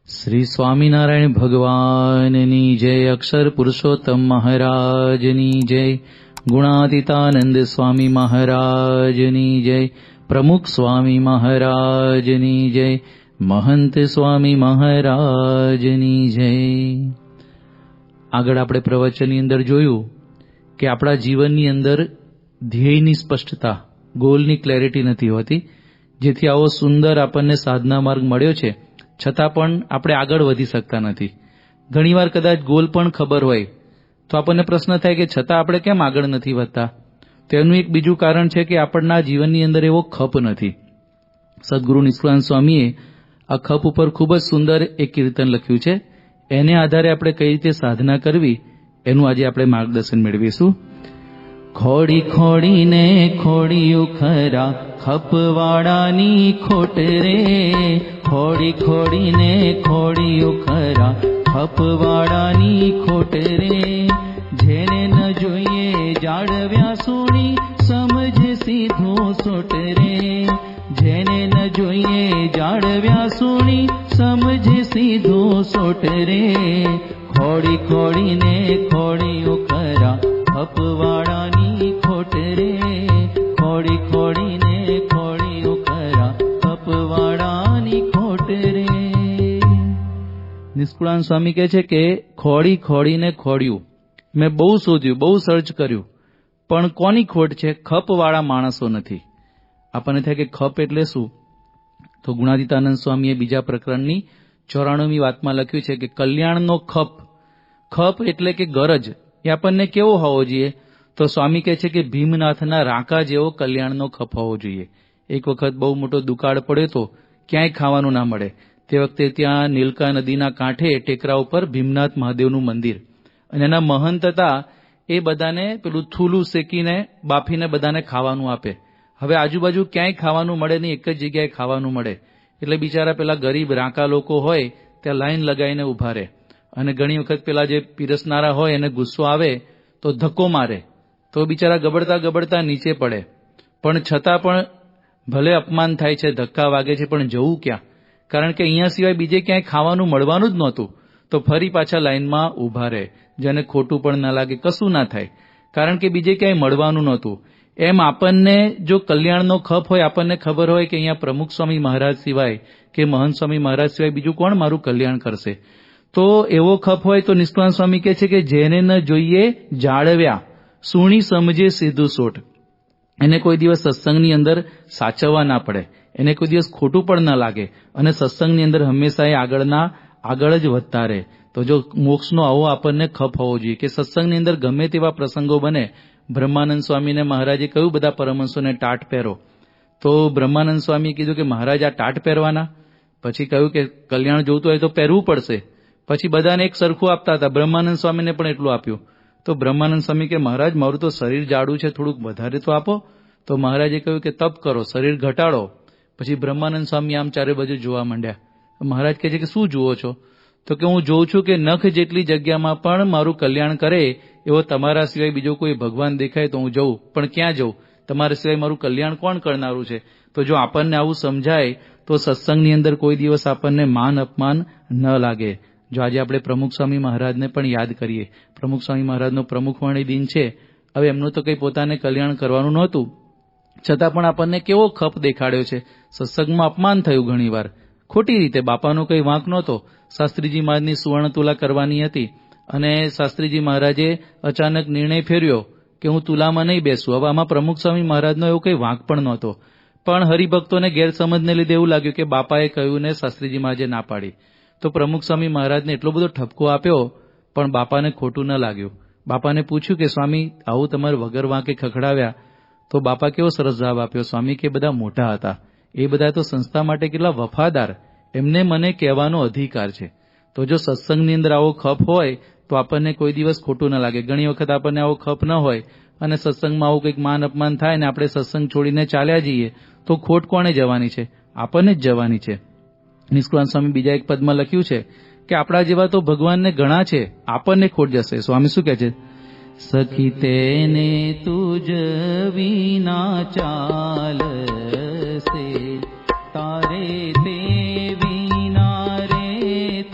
શ્રી સ્વામિનારાયણ ભગવાનની જય, અક્ષર પુરુષોત્તમ મહારાજની જય, ગુણાતીતાનંદ સ્વામી મહારાજની જય, પ્રમુખ સ્વામી મહારાજની જય, મહંત સ્વામી મહારાજની જય. આગળ આપણે પ્રવચનની અંદર જોયું કે આપણા જીવનની અંદર ધ્યેયની સ્પષ્ટતા, ગોલની ક્લેરિટી નથી હોતી, જેથી આવો સુંદર આપણને સાધના માર્ગ મળ્યો છે, છતાં પણ આપણે આગળ વધી શકતા નથી. ઘણીવાર કદાચ ગોલ પણ ખબર હોય તો આપણને પ્રશ્ન થાય કે છતાં આપણે કેમ આગળ નથી વધતા. તો એનું એક બીજું કારણ છે કે આપણના જીવનની અંદર એવો ખપ નથી. સદગુરુ નિષ્કુળાનંદ સ્વામીએ આ ખપ ઉપર ખૂબ જ સુંદર એક કીર્તન લખ્યું છે. એને આધારે આપણે કઈ રીતે સાધના કરવી એનું આજે આપણે માર્ગદર્શન મેળવીશું. ખોડી ખોડીને ખોડિયું ખરા ખપવાળાની ખોટ રે, ખોડી ખોડીને ખોડિયું ખરા ખપવાળાની ખોટ રે, જેને ન જોઈએ જાળવ્યા સુણી સમજ સીધો સોટ રે, જેને ન જોઈએ જાળવ્યા સુણી સમજ સીધો સોટ રે, ખોડી ખોડીને ખોડિયું ખરા ખપવાળાની ખોટ રે, ખોડી ખોડીને ખોડિયું ખરા ખપવાળાની ખોટ રે. નિષ્કુળાનંદ સ્વામી કહે છે કે ખોડી ખોડીને ખોડ્યું, મેં બહુ શોધ્યું, બહુ સર્ચ કર્યું, પણ કોની ખોટ છે? ખપવાળા માણસો નથી. આપણને થાય કે ખપ એટલે શું? તો ગુણાતીતાનંદ સ્વામીએ બીજા પ્રકરણની 94મી વાતમાં લખ્યું છે કે કલ્યાણનો ખપ, ખપ એટલે કે ગરજ, એ આપણને કેવો હોવો જોઈએ? તો સ્વામી કહે છે કે ભીમનાથના રાંકા જેવો કલ્યાણનો ખપ હોવો જોઈએ. એક વખત બહુ મોટો દુકાળ પડ્યો તો ક્યાંય ખાવાનું ના મળે. તે વખતે ત્યાં નીલકા નદીના કાંઠે ટેકરા ઉપર ભીમનાથ મહાદેવનું મંદિર, અને એના મહંત હતા, એ બધાને પેલું થૂલું શેકીને બાફીને બધાને ખાવાનું આપે. હવે આજુબાજુ ક્યાંય ખાવાનું મળે નહીં, એક જ જગ્યાએ ખાવાનું મળે. એટલે બિચારા પેલા ગરીબ રાંકા લોકો હોય ત્યાં લાઈન લગાવીને ઉભા રહે, અને ઘણી વખત પેલા જે પીરસનારા હોય એને ગુસ્સો આવે તો ધક્કો મારે, તો બિચારા ગબડતા ગબડતા નીચે પડે. પણ છતાં પણ ભલે અપમાન થાય છે, ધક્કા વાગે છે, પણ જવું ક્યાં? કારણ કે અહીંયા સિવાય બીજે ક્યાંય ખાવાનું મળવાનું જ નહોતું. તો ફરી પાછા લાઈનમાં ઊભા રહે, જેને ખોટું પણ ના લાગે, કશું ના થાય, કારણ કે બીજે ક્યાંય મળવાનું નહોતું. એમ આપણને જો કલ્યાણનો ખપ હોય, આપણને ખબર હોય કે અહીંયા પ્રમુખ સ્વામી મહારાજ સિવાય કે મહંત સ્વામી મહારાજ સિવાય બીજું કોણ મારું કલ્યાણ કરશે? તો એવો ખપ હોય તો નિષ્કુળાનંદ સ્વામી કહે છે કે જેને ન જોઈએ જાળવ્યા સુણી સમજે સીધું સોટ. એને કોઈ દિવસ સત્સંગની અંદર સાચવવા ના પડે, એને કોઈ દિવસ ખોટું પણ ના લાગે, અને સત્સંગની અંદર હંમેશા એ આગળ જ વધતા રહે. તો જો મોક્ષનો આવો આપણને ખપ હોવો જોઈએ કે સત્સંગની અંદર ગમે તેવા પ્રસંગો બને. બ્રહ્માનંદ સ્વામીને મહારાજે કહ્યું બધા પરમહંસોને ટાટ પહેરો, તો બ્રહ્માનંદ સ્વામીએ કીધું કે મહારાજ આ ટાટ પહેરવાના? પછી કહ્યું કે કલ્યાણ જોતું હોય તો પહેરવું પડશે. પછી બધાને એક સરખું આપતા હતા, બ્રહ્માનંદ સ્વામીને પણ એટલું આપ્યું. તો બ્રહ્માનંદ સ્વામી કે મહારાજ મારું તો શરીર જાડું છે, થોડુંક વધારે તો આપો. તો મહારાજે કહ્યું કે તપ કરો, શરીર ઘટાડો. પછી બ્રહ્માનંદ સ્વામી આમ ચારે બાજુ જોવા માંડ્યા. મહારાજ કહે છે કે શું જુઓ છો? તો કે હું જોઉં છું કે નખ જેટલી જગ્યામાં પણ મારું કલ્યાણ કરે એવો તમારા સિવાય બીજો કોઈ ભગવાન દેખાય તો હું જઉં, પણ ક્યાં જઉં? તમારા સિવાય મારું કલ્યાણ કોણ કરનારું છે? તો જો આપણને આવું સમજાય તો સત્સંગની અંદર કોઈ દિવસ આપણને માન અપમાન ન લાગે. જો આજે આપણે પ્રમુખ સ્વામી મહારાજને પણ યાદ કરીએ, પ્રમુખ સ્વામી મહારાજનો પ્રમુખવાણી દિન છે. હવે એમનું તો કંઈ પોતાને કલ્યાણ કરવાનું નહોતું, છતાં પણ આપણને કેવો ખપ દેખાડ્યો છે. સત્સંગમાં અપમાન થયું ઘણીવાર, ખોટી રીતે. બાપાનો કંઈ વાંક નહોતો. શાસ્ત્રીજી મહારાજની સુવર્ણ તુલા કરવાની હતી, અને શાસ્ત્રીજી મહારાજે અચાનક નિર્ણય ફેર્યો કે હું તુલામાં નહીં બેસું. હવે આમાં પ્રમુખ સ્વામી મહારાજનો એવો કંઈ વાંક પણ નહોતો, પણ હરિભક્તોને ગેરસમજને લીધે એવું લાગ્યું કે બાપાએ કહ્યું ને શાસ્ત્રીજી મહારાજે ના પાડી. તો પ્રમુખ સ્વામી મહારાજને એટલો બધો ઠપકો આપ્યો, પણ બાપાને ખોટું ન લાગ્યું. બાપાને પૂછ્યું કે સ્વામી આવું તમારે વગર વાંકે ખખડાવ્યા? તો બાપા કેવો સરસ જવાબ આપ્યો. સ્વામી કે બધા મોટા હતા, એ બધા તો સંસ્થા માટે કેટલા વફાદાર, એમને મને કહેવાનો અધિકાર છે. તો જો સત્સંગની અંદર આવો ખપ હોય તો આપણને કોઈ દિવસ ખોટું ન લાગે. ઘણી વખત આપણને આવો ખપ ન હોય અને સત્સંગમાં આવું કંઈક માન અપમાન થાય ને આપણે સત્સંગ છોડીને ચાલ્યા જઈએ તો ખોટ કોને જવાની છે? આપણને જ જવાની છે. નિષ્કુળાનંદ સ્વામી બીજા એક પદમાં લખ્યું છે કે આપણા જેવા તો ભગવાનને ઘણા છે, આપણને ખોટ જશે. સ્વામી શું કહે છે? સખી તેને તુજ વિના ચાલશે, તારે તે વિના રે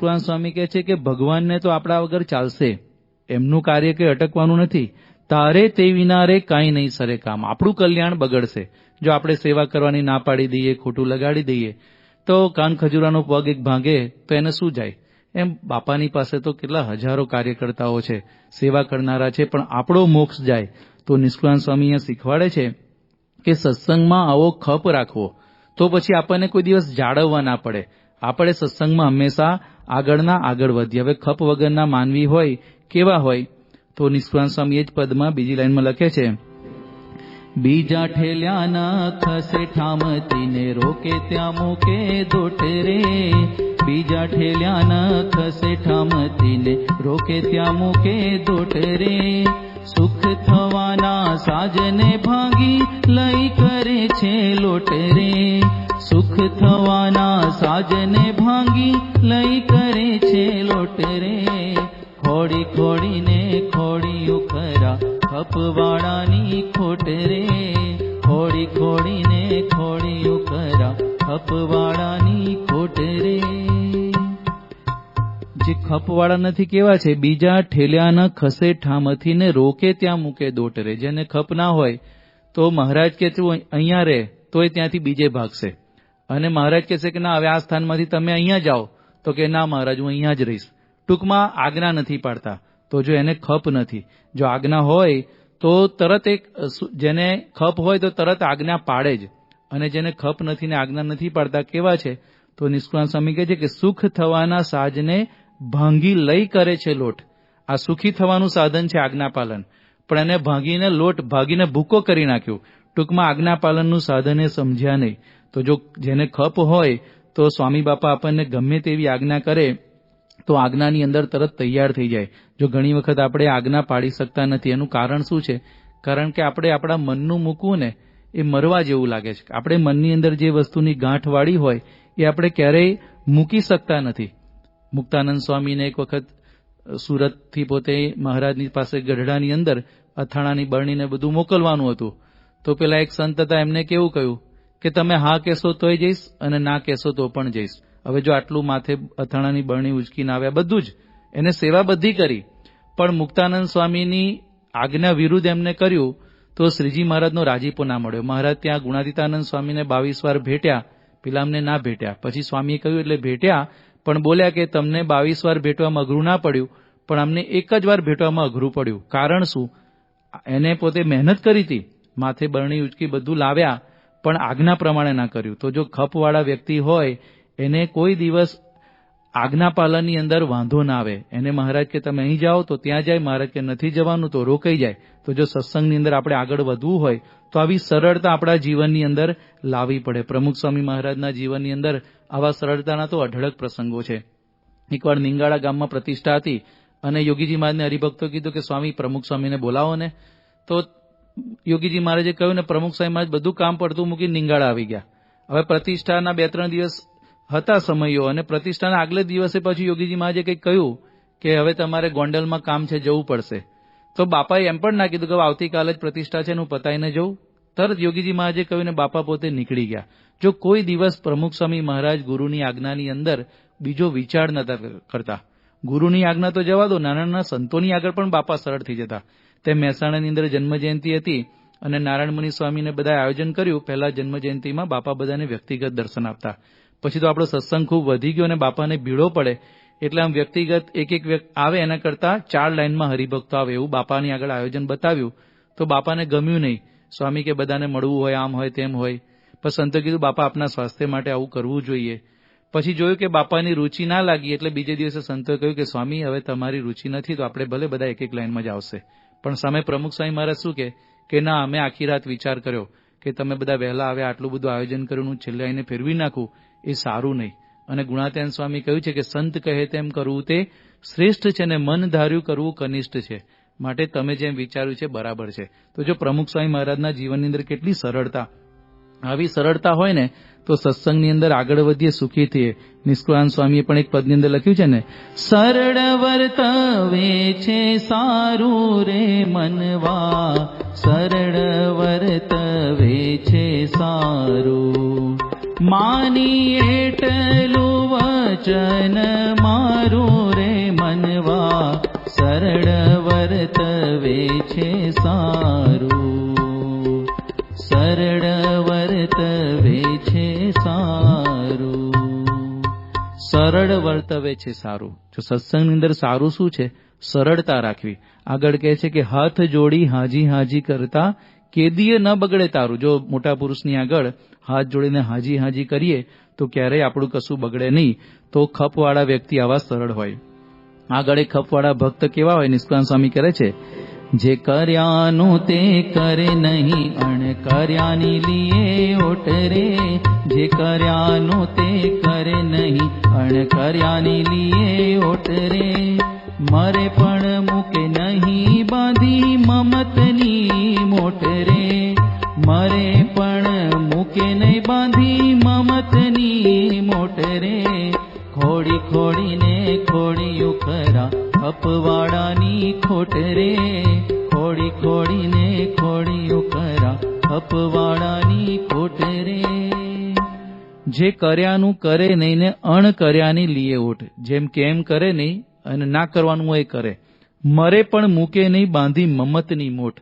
નિષ્કુળાનંદ સ્વામી કહે છે કે ભગવાનને તો આપણા વગર ચાલશે, એમનું કાર્ય કંઈ અટકવાનું નથી. તારે તે વિના રે કાંઈ નહીં સરે કામ. આપણું કલ્યાણ બગડશે જો આપણે સેવા કરવાની ના પાડી દઈએ, ખોટું લગાડી દઈએ. તો કાન ખજૂરાનો પગ એક ભાંગે તો એને શું જાય? એમ બાપાની પાસે તો કેટલા હજારો કાર્યકર્તાઓ છે, સેવા કરનારા છે, પણ આપણો મોક્ષ જાય. તો નિષ્કુળાનંદ સ્વામી અહીંયા શીખવાડે છે કે સત્સંગમાં આવો ખપ રાખવો, તો પછી આપણને કોઈ દિવસ જાળવવા ના પડે. આપણે સત્સંગમાં હંમેશા આગળના આગળ વધીએ. હવે ખપ વગરના માનવી હોય કેવા હોય? તો નિષ્કુળાનંદ સ્વામી એ જ પદમાં બીજી લાઈનમાં લખે છે, બીજા ઠેલ્યાના ખસે ઠામતીને રોકે ત્યાં મૂકે દોટ રે. બીજા ઠેલ્યાના ખસે ઠામતીને રોકે ત્યાં મૂકે દોટ રે. સુખ થવાના સાજને ભાંગી લઈ કરે છે લોટ રે. સુખ થવાના સાજને ભાંગી લઈ કરે છે લોટ રે. ખોડી ખોડીને ખોડિયું ખરા ખપવાળાની ખોટ રે. ખોડી ખોડીને ખોડિયું ખરા ખપવાળાની ખોટ રે. જે ખપવાળા નથી કેવા છે? બીજા ઠેલ્યાના ખસે ઠામથી ને રોકે ત્યાં મૂકે દોટ રે. જેને ખપ ના હોય તો મહારાજ કે તું અહીંયા રહે તો એ ત્યાંથી બીજે ભાગશે. અને મહારાજ કહેશે કે ના, હવે આ સ્થાનમાંથી તમે અહીંયા જાઓ, તો કે ના મહારાજ, હું અહીંયા જ રહીશ. ટૂંકમાં આજ્ઞા નથી પાડતા. તો જો એને ખપ નથી, જો આજ્ઞા હોય તો તરત જેને ખપ હોય તો તરત આજ્ઞા પાડે જ. અને જેને ખપ નથી ને આજ્ઞા નથી પાડતા કેવા છે? તો નિષ્કુળાનંદ સ્વામી કહે છે કે સુખ થવાના સાજને ભાંગી લઈ કરે છે લોટ. આ સુખી થવાનું સાધન છે આજ્ઞાપાલન, પણ એને ભાંગીને લોટ, ભાગીને ભૂકો કરી નાખ્યું. ટૂંકમાં આજ્ઞાપાલનનું સાધન એ સમજ્યા નહીં. તો જો જેને ખપ હોય તો સ્વામી બાપા આપણને ગમે તેવી આજ્ઞા કરે તો આજ્ઞાની અંદર તરત તૈયાર થઈ જાય. જો ઘણી વખત આપણે આજ્ઞા પાડી શકતા નથી, એનું કારણ શું છે? કારણ કે આપણે આપણા મનનું મૂકવું ને એ મરવા જેવું લાગે છે. આપણે મનની અંદર જે વસ્તુની ગાંઠ વાળી હોય એ આપણે ક્યારેય મૂકી શકતા નથી. મુક્તાનંદ સ્વામીને એક વખત સુરતથી પોતે મહારાજની પાસે ગઢડાની અંદર અથાણાની બરણીને બધું મોકલવાનું હતું. તો પેલા એક સંત હતા, એમને કેવું કહ્યું કે તમે હા કહેશો તોય જઈશ અને ના કહેશો તો પણ જઈશ. હવે જો આટલું માથે અથાણાની બરણી ઉચકીને આવ્યા, બધું જ એને સેવા બધી કરી, પણ મુક્તાનંદ સ્વામીની આજ્ઞા વિરુદ્ધ એમને કર્યું તો શ્રીજી મહારાજનો રાજીપો ના મળ્યો. મહારાજ ત્યાં ગુણાતીતાનંદ સ્વામીને 22 વાર ભેટ્યા, પેલા અમને ના ભેટ્યા. પછી સ્વામીએ કહ્યું એટલે ભેટ્યા, પણ બોલ્યા કે તમને 22 વાર ભેટવામાં અઘરું ના પડ્યું, પણ અમને એક જ વાર ભેટવામાં અઘરું પડ્યું. કારણ શું? એને પોતે મહેનત કરી હતી, માથે બરણી ઉચકી બધું લાવ્યા, પણ આજ્ઞા પ્રમાણે ના કર્યું. તો જો ખપવાળા વ્યક્તિ હોય એને કોઈ દિવસ આજ્ઞાપાલનની અંદર વાંધો ના આવે. એને મહારાજ કે તમે અહીં જાઓ તો ત્યાં જાય, મહારાજ કે નથી જવાનું તો રોકાઈ જાય. તો જો સત્સંગની અંદર આપણે આગળ વધવું હોય તો આવી સરળતા આપણા જીવનની અંદર લાવવી પડે. પ્રમુખ સ્વામી મહારાજના જીવનની અંદર આવા સરળતાના તો અઢળક પ્રસંગો છે. એકવાર નિંગાળા ગામમાં પ્રતિષ્ઠા હતી અને યોગીજી મહારાજને હરિભક્તો કીધું કે સ્વામી પ્રમુખ સ્વામીને બોલાવો ને. તો યોગીજી મહારાજે કહ્યું ને પ્રમુખ સ્વામી મહારાજ બધું કામ પડતું મૂકી નિંગાળા આવી ગયા. હવે પ્રતિષ્ઠાના 2-3 દિવસ હતા સમયો અને પ્રતિષ્ઠાના આગલે દિવસે પછી યોગીજી મહારાજે કંઈક કહ્યું કે હવે તમારે ગોંડલમાં કામ છે, જવું પડશે. તો બાપાએ એમ પણ ના કીધું કે આવતીકાલે જ પ્રતિષ્ઠા છે, હું પતાઈને જવું. તરત યોગીજી મહારાજે કહ્યું ને બાપા પોતે નીકળી ગયા. જો કોઈ દિવસ પ્રમુખ સ્વામી મહારાજ ગુરુની આજ્ઞાની અંદર બીજો વિચાર નતા કરતા. ગુરુની આજ્ઞા તો જવા દો, નાના નાના સંતોની આગળ પણ બાપા સરળ થઈ જતા. તે મહેસાણાની અંદર જન્મજયંતિ હતી અને નારાયણમુનિ સ્વામીને બધા આયોજન કર્યું. પહેલા જન્મજયંતિમાં બાપા બધાને વ્યક્તિગત દર્શન આપતા. પછી તો આપણો સત્સંગ ખૂબ વધી ગયો અને બાપાને ભીડો પડે, એટલે આમ વ્યક્તિગત એક આવે એના કરતાં 4 લાઈનમાં હરિભક્તો આવે એવું બાપાની આગળ આયોજન બતાવ્યું. તો બાપાને ગમ્યું નહીં. સ્વામી કે બધાને મળવું હોય, આમ હોય તેમ હોય. પણ સંતો કીધું બાપા આપના સ્વાસ્થ્ય માટે આવું કરવું જોઈએ. પછી જોયું કે બાપાની રુચિ ના લાગી, એટલે બીજે દિવસે સંતોએ કહ્યું કે સ્વામી હવે તમારી રુચિ નથી તો આપણે ભલે બધા એક લાઈનમાં જ આવશે. પણ સામે પ્રમુખ સ્વામી મહારાજ શું કે ના, અમે આખી રાત વિચાર કર્યો કે તમે બધા વહેલા આવ્યા, આટલું બધું આયોજન કર્યું, હું છેલ્લે આવીને ફેરવી નાખું એ સારું નહીં. અને ગુણાતીતાનંદ સ્વામી કહ્યું છે કે સંત કહે તેમ કરવું તે શ્રેષ્ઠ છે ને મન ધાર્યું કરવું કનિષ્ઠ છે. માટે તમે જેમ વિચાર્યું છે બરાબર છે. તો જો પ્રમુખ સ્વામી મહારાજના જીવનની અંદર કેટલી સરળતા, આવી સરળતા હોય ને તો સત્સંગની અંદર આગળ વધીએ, સુખી થઈએ. નિષ્કુળાનંદ સ્વામીએ પણ એક પદની અંદર લખ્યું છે ને, સરળ વર્તવે છે સારું રે મનવા, સરળ વર્તવે છે સારું, માની એટલું વચન મારું રે મનવા, સરળ વર્તવે છે સારું, સરળ વર્તવે છે સારું, સરળ વર્તવે છે સારું. જો સત્સંગની અંદર સારું શું છે? સરળતા રાખવી. આગળ કહે છે કે હાથ જોડી હાજી હાજી કરતા કેદીએ ન બગડે તારું. જો મોટા પુરુષની આગળ હાથ જોડીને હાજી હાજી કરીએ તો ક્યારેય આપણું કશું બગડે નહીં. તો ખપવાળા વ્યક્તિ આવા સરળ હોય. આગળ એક ખપવાળા ભક્ત કેવા હોય? નિષ્કાંત સ્વામી કહે છે, જે કર્યાનું તે કરે નહીં, અણ કર્યાની લીએ ઓટ રે. જે કર્યાનું તે કરે નહીં, અણ કર્યાની લીએ ઓટ રે. મરે પણ મૂકે નહીં બાંધી મમતની મોટ રે. મરે પણ મૂકે નહીં બાંધી મમતની મોટ રે. ખોડી ખોડીને ખોડિયું ખરા અપવાડાની ખોટ રે. ખોડી ખોડીને ખોડિયું ખરા અપવાડાની ખોટ રે. જે કર્યાનું કરે નહીં ને અણ કર્યાની લીએ ઓટ. જેમ કેમ કરે નહીં અને ના કરવાનું હોય કરે. મરે પણ મૂકે નહીં બાંધી મમતની મોટ.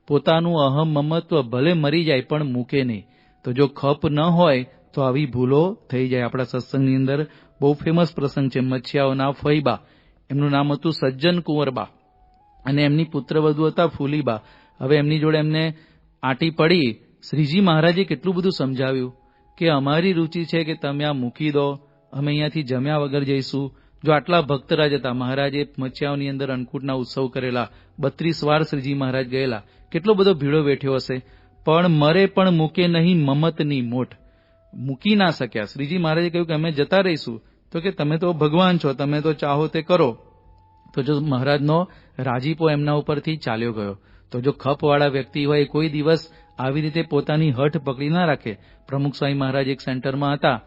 પોતાનું અહમ મમત્વ ભલે મરી જાય પણ મૂકે નહીં. તો જો ખપ ન હોય તો આવી ભૂલો થઈ જાય. આપણા સત્સંગની અંદર બહુ ફેમસ પ્રસંગ છે. મચ્છિયાઓના ફઈબા, એમનું નામ હતું સજ્જન કુંવરબા, અને એમની પુત્રવધુ હતા ફૂલીબા. હવે એમની જોડે એમને આંટી પડી. શ્રીજી મહારાજે કેટલું બધું સમજાવ્યું કે અમારી રુચિ છે કે તમે આ મૂકી દો, અમે અહીંયાથી જમ્યા વગર જઈશું. જો આટલા ભક્તરાજ હતા, મહારાજે મચ્છિયાઓની અંદર અન્નકૂટના ઉત્સવ કરેલા, 32 વાર શ્રીજી મહારાજ ગયેલા, કેટલો બધો ભીડો બેઠ્યો હશે, પણ મરે પણ મૂકે નહીં મમતની મોટ. મૂકી ના શક્યા. શ્રીજી મહારાજે કહ્યું કે અમે જતા રહીશું, તો કે તમે તો ભગવાન છો, તમે તો ચાહો તે કરો. તો જો મહારાજનો રાજીપો એમના ઉપરથી ચાલ્યો ગયો. તો જો ખપવાળા વ્યક્તિ હોય, કોઈ દિવસ આવી રીતે પોતાની હઠ પકડી ના રાખે. પ્રમુખ સ્વામી મહારાજ એક સેન્ટરમાં હતા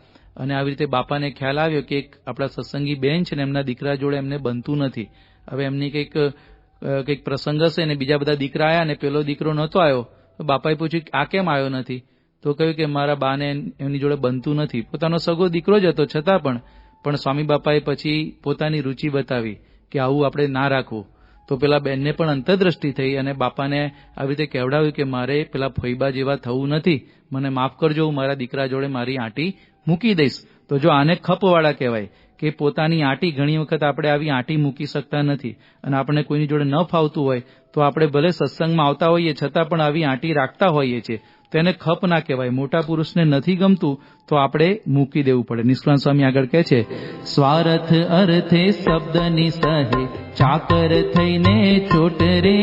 અને આવી રીતે બાપાને ખ્યાલ આવ્યો કે એક આપણા સત્સંગી બેન છે ને એમના દીકરા જોડે એમને બનતું નથી. હવે એમની કંઈક પ્રસંગ હશે ને બીજા બધા દીકરા આવ્યા ને પેલો દીકરો નહોતો આવ્યો. બાપાએ પૂછ્યું આ કેમ આવ્યો નથી? તો કહ્યું કે મારા બાને એમની જોડે બનતું નથી. પોતાનો સગો દીકરો જ હતો છતાં પણ સ્વામી બાપાએ પછી પોતાની રુચિ બતાવી કે આવું આપણે ના રાખવું. તો પેલા બેનને પણ અંતરદ્રષ્ટિ થઈ અને બાપાને આવી રીતે કહેવડાવ્યું કે મારે પેલા ફોઈબા જેવા થવું નથી, મને માફ કરજો, હું મારા દીકરા જોડે મારી આંટી મૂકી દઈશ. તો જો આને ખપવાળા કહેવાય કે પોતાની આંટી, ઘણી વખત આપણે આવી આંટી મૂકી શકતા નથી અને આપણને કોઈની જોડે ન ફાવતું હોય તો આપણે ભલે સત્સંગમાં આવતા હોઈએ છતાં પણ આવી આંટી રાખતા હોઈએ છીએ. તો એને ખપ ના કહેવાય. મોટા પુરુષને નથી ગમતું તો આપણે મૂકી દેવું પડે. નિષ્કાંત સ્વામી આગળ કહે છે, સ્વાર્થ અર્થે શબ્દની સહે ચાકર થઈને ચોટ રે.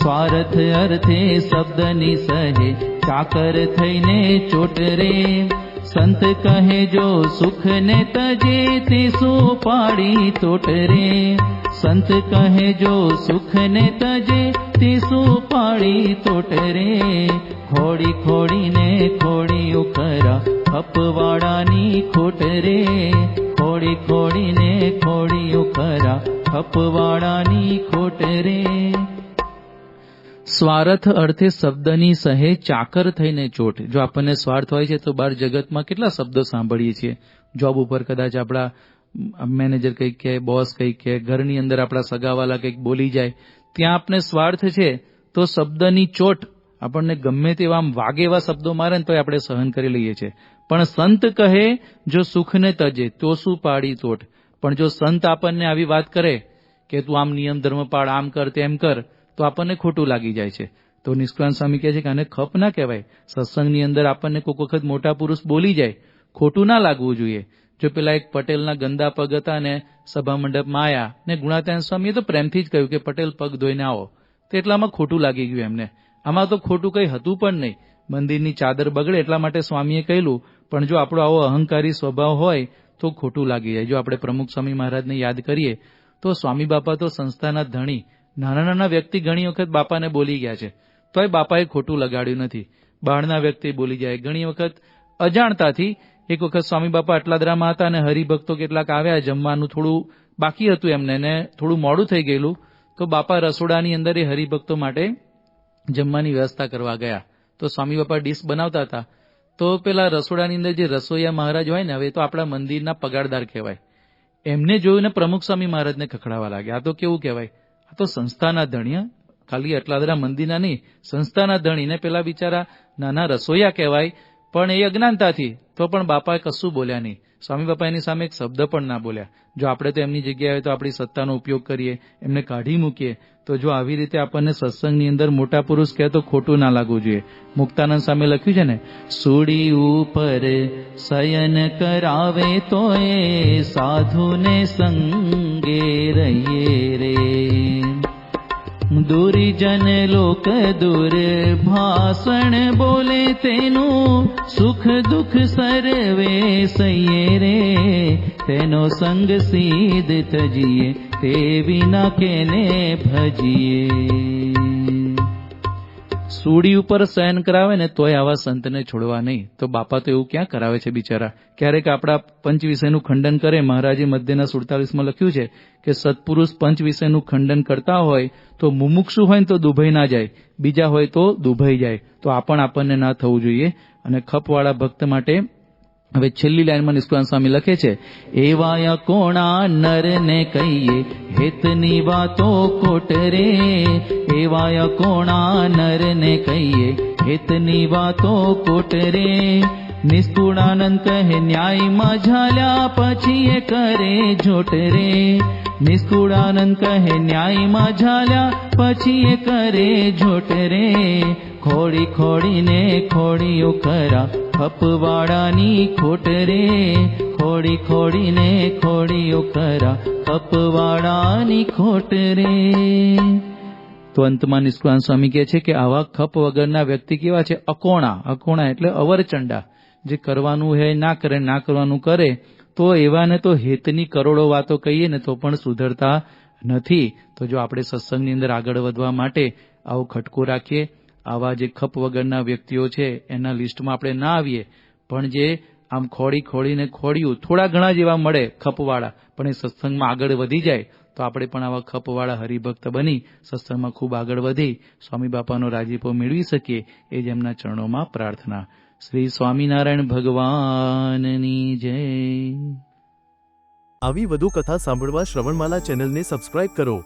સ્વાર્થ અર્થે શબ્દની સહે ચાકર થઈને ચોટ રે. સંત કહે જો સુખ ને તજે તે સો પાડી તોટ રે. સંત કહે જો સુખ ને તજે તે સો પાડી તોટ રે. ખોડી ખોડીને ખોડિયું ખરા અપવાડાની ખોટ રે. ખોડી ખોડીને ખોડિયું ખરા અપવાડાની ખોટ રે. સ્વાર્થ અર્થે શબ્દની સહે ચાકર થઈને ચોટ. જો આપણને સ્વાર્થ હોય છે તો બહાર જગતમાં કેટલા શબ્દો સાંભળીએ છીએ. જોબ ઉપર કદાચ આપણા મેનેજર કંઈક કહે, બોસ કંઈક કહે, ઘરની અંદર આપણા સગાવાલા કંઈક બોલી જાય, ત્યાં આપણે સ્વાર્થ છે તો શબ્દની ચોટ આપણને ગમે તેવા આમ વાગે એવા શબ્દો મારે ને તો આપણે સહન કરી લઈએ છીએ. પણ સંત કહે જો સુખને તજે તો શું પાડી તોટ. પણ જો સંત આપણને આવી વાત કરે કે તું આમ નિયમ ધર્મ પાળ, આમ કર તેમ કર, તો આપણને ખોટું લાગી જાય છે. તો નિષ્કાંત સ્વામી કહે છે કે આને ખપ ના કહેવાય. સત્સંગની અંદર આપણને કોઈક વખત મોટા પુરુષ બોલી જાય, ખોટું ના લાગવું જોઈએ. જો પેલા એક પટેલના ગંદા પગ હતા ને સભા મંડપમાં આવ્યા ને ગુણાત્યાન સ્વામીએ તો પ્રેમથી જ કહ્યું કે પટેલ પગ ધોઈને આવો. તો એટલામાં ખોટું લાગી ગયું એમને. આમાં તો ખોટું કંઈ હતું પણ નહીં. મંદિરની ચાદર બગડે એટલા માટે સ્વામીએ કહેલું, પણ જો આપણો આવો અહંકારી સ્વભાવ હોય તો ખોટું લાગી જાય. જો આપણે પ્રમુખ સ્વામી મહારાજને યાદ કરીએ તો સ્વામી બાપા તો સંસ્થાના ધણી, નાના નાના વ્યક્તિ ઘણી વખત બાપાને બોલી ગયા છે તોય બાપાએ ખોટું લગાડ્યું નથી. બહારના વ્યક્તિ બોલી જાય, ઘણી વખત અજાણતાથી. એક વખત સ્વામી બાપા અટલાદરામાં હતા અને હરિભક્તો કેટલાક આવ્યા, જમવાનું થોડું બાકી હતું એમને ને થોડું મોડું થઈ ગયેલું. તો બાપા રસોડાની અંદર એ હરિભક્તો માટે જમવાની વ્યવસ્થા કરવા ગયા. તો સ્વામી બાપા ડીશ બનાવતા હતા તો પેલા રસોડાની અંદર જે રસોઈયા મહારાજ હોય ને, હવે તો આપણા મંદિરના પગારદાર કહેવાય, એમને જોઈને પ્રમુખ સ્વામી મહારાજને ખખડાવા લાગ્યા. આ તો કેવું કહેવાય, આ તો સંસ્થાના ધણી, ખાલી એટલા બધા મંદિરના નહીં, સંસ્થાના ધણીને પેલા બિચારા નાના રસોઈયા કહેવાય. પણ એ અજ્ઞાનતાથી, તો પણ બાપાએ કશું બોલ્યા નહીં. સ્વામી બાપા એની સામે એક શબ્દ પણ ના બોલ્યા. જો આપણે તો એમની જગ્યાએ હોય તો આપણી સત્તાનો ઉપયોગ કરીએ, એમને કાઢી મૂકીએ, તો જો આવી રીતે આપણને સત્સંગની અંદર મોટા પુરુષ કહે તો ખોટું ના લાગવું જોઈએ. મુક્તાનંદ સામે લખ્યું છે ને, સુડી ઉપર શયન કરાવે તો એ સાધુને સંગે રહીએ રે, દુર્જન લોક દુર ભાષણ બોલે તેનું સુખ દુઃખ સર્વે સૈયે રે, તેનો સંગ સીધ તજીએ તે વિના કેને ભજીએ. સૂડી ઉપર શયન કરાવે ને તોય આવા સંતને છોડવા નહીં. તો બાપા તો એવું ક્યાં કરાવે છે બિચારા. ક્યારેક આપણા પંચ વિષયનું ખંડન કરે. મહારાજે મધ્યના 47માં લખ્યું છે કે સત્પુરુષ પંચ વિષયનું ખંડન કરતા હોય તો મુમુક્ષુ હોય ને તો દુભઈ ના જાય, બીજા હોય તો દુભઈ જાય. તો આ પણ આપણને ના થવું જોઈએ. અને ખપવાળા ભક્ત માટે હવે છેલ્લી લાઈનમાં નિષ્કુળાનંદ સ્વામી લખે છે, એવાય કોણા નરને કહીએ હેતની વાતો ખોટ રે, એવાય કોણા નરને કહીએ હેતની વાતો ખોટ રે, નિષ્કુળાનંદ કહે ન્યાયમાં ઝાલ્યા પછી એ કરે જોટ રે, નિષ્કુળાનંદ કહે ન્યાયમાં ઝાલ્યા પછી એ કરે જોટ રે, ખોડી ખોડીને ખોડીઓ ખરા ખપવાળાની ખોટ રે, ખોડી ખોડીને ખોડીઓ ખરા ખપવાળાની ખોટ રે. તો અંતમાં નિષ્કુળાનંદ સ્વામી કહે છે કે આવા ખપ વગરના વ્યક્તિ કેવા છે? અકોણા. અકોણા એટલે અવરચંડા, જે કરવાનું હે ના કરે, ના કરવાનું કરે. તો એવાને તો હેતની કરોડો વાતો કહીએ ને તો પણ સુધરતા નથી. તો જો આપણે સત્સંગની અંદર આગળ વધવા માટે આવો ખટકો રાખીએ, આવા જે ખપ વગરના વ્યક્તિઓ છે એના લિસ્ટમાં આપણે ના આવીએ, પણ જે આમ ખોડી ખોડીને ખોડ્યું થોડા ઘણા જેવા મળે ખપવાળા, પણ એ સત્સંગમાં આગળ વધી જાય, તો આપણે પણ આવા ખપવાળા હરિભક્ત બની સત્સંગમાં ખૂબ આગળ વધી સ્વામી બાપાનો રાજીપો મેળવી શકીએ, એ જ એમના ચરણોમાં પ્રાર્થના. શ્રી સ્વામિનારાયણ ભગવાનની જય. આવી વધુ કથા સાંભળવા શ્રવણમાલા ચેનલને સબસ્ક્રાઇબ કરો.